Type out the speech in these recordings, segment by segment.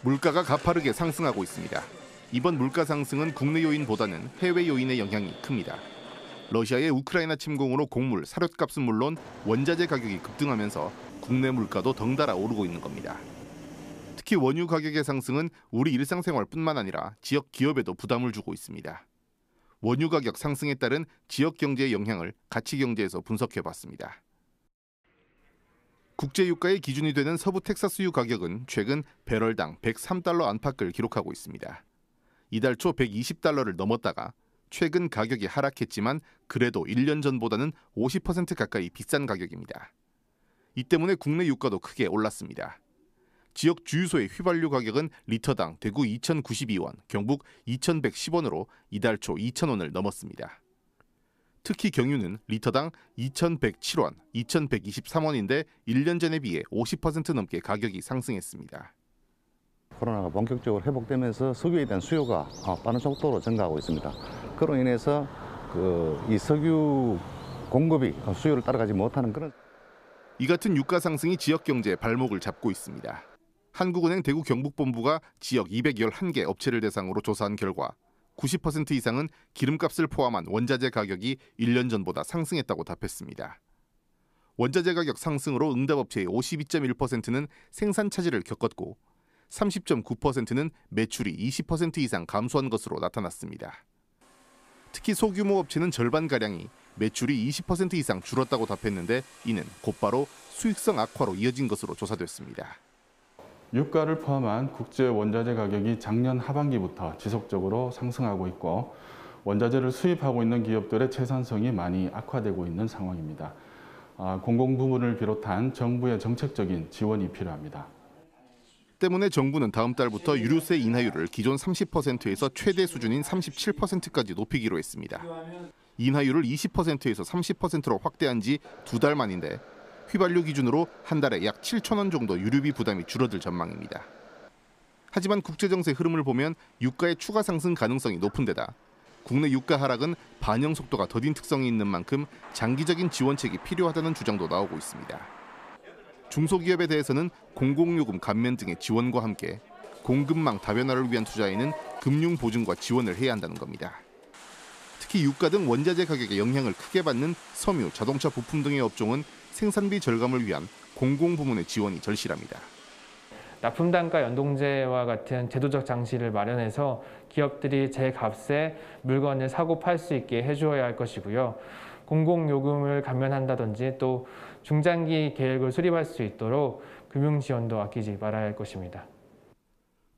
물가가 가파르게 상승하고 있습니다. 이번 물가 상승은 국내 요인보다는 해외 요인의 영향이 큽니다. 러시아의 우크라이나 침공으로 곡물, 사료값은 물론 원자재 가격이 급등하면서 국내 물가도 덩달아 오르고 있는 겁니다. 특히 원유 가격의 상승은 우리 일상생활뿐만 아니라 지역 기업에도 부담을 주고 있습니다. 원유 가격 상승에 따른 지역 경제의 영향을 가치경제에서 분석해봤습니다. 국제유가의 기준이 되는 서부 텍사스유 가격은 최근 배럴당 103달러 안팎을 기록하고 있습니다. 이달 초 120달러를 넘었다가 최근 가격이 하락했지만 그래도 1년 전보다는 50% 가까이 비싼 가격입니다. 이 때문에 국내 유가도 크게 올랐습니다. 지역 주유소의 휘발유 가격은 리터당 대구 2,092원, 경북 2,110원으로 이달 초 2,000원을 넘었습니다. 특히 경유는 리터당 2,107원, 2,123원인데 1년 전에 비해 50% 넘게 가격이 상승했습니다. 코로나가 본격적으로 회복되면서 석유에 대한 수요가 빠른 속도로 증가하고 있습니다. 그로 인해서 이 석유 공급이 수요를 따라가지 못하는 그런 이 같은 유가 상승이 지역 경제의 발목을 잡고 있습니다. 한국은행 대구 경북본부가 지역 211개 업체를 대상으로 조사한 결과 90% 이상은 기름값을 포함한 원자재 가격이 1년 전보다 상승했다고 답했습니다. 원자재 가격 상승으로 응답업체의 52.1%는 생산 차질을 겪었고 30.9%는 매출이 20% 이상 감소한 것으로 나타났습니다. 특히 소규모 업체는 절반가량이 매출이 20% 이상 줄었다고 답했는데 이는 곧바로 수익성 악화로 이어진 것으로 조사됐습니다. 유가를 포함한 국제 원자재 가격이 작년 하반기부터 지속적으로 상승하고 있고 원자재를 수입하고 있는 기업들의 채산성이 많이 악화되고 있는 상황입니다. 공공부문을 비롯한 정부의 정책적인 지원이 필요합니다. 때문에 정부는 다음 달부터 유류세 인하율을 기존 30%에서 최대 수준인 37%까지 높이기로 했습니다. 인하율을 20%에서 30%로 확대한 지 2달 만인데 휘발유 기준으로 한 달에 약 7,000원 정도 유류비 부담이 줄어들 전망입니다. 하지만 국제정세 흐름을 보면 유가의 추가 상승 가능성이 높은 데다 국내 유가 하락은 반영 속도가 더딘 특성이 있는 만큼 장기적인 지원책이 필요하다는 주장도 나오고 있습니다. 중소기업에 대해서는 공공요금 감면 등의 지원과 함께 공급망 다변화를 위한 투자에는 금융 보증과 지원을 해야 한다는 겁니다. 특히 유가 등 원자재 가격에 영향을 크게 받는 섬유, 자동차 부품 등의 업종은 생산비 절감을 위한 공공부문의 지원이 절실합니다. 납품단가 연동제와 같은 제도적 장치를 마련해서 기업들이 제 값에 물건을 사고 팔 수 있게 해주어야 할 것이고요. 공공요금을 감면한다든지 또 중장기 계획을 수립할 수 있도록 금융 지원도 아끼지 말아야 할 것입니다.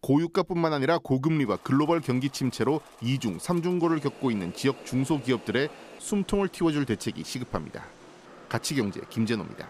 고유가뿐만 아니라 고금리와 글로벌 경기 침체로 2중, 3중고를 겪고 있는 지역 중소기업들의 숨통을 틔워줄 대책이 시급합니다. 가치경제 김재노입니다.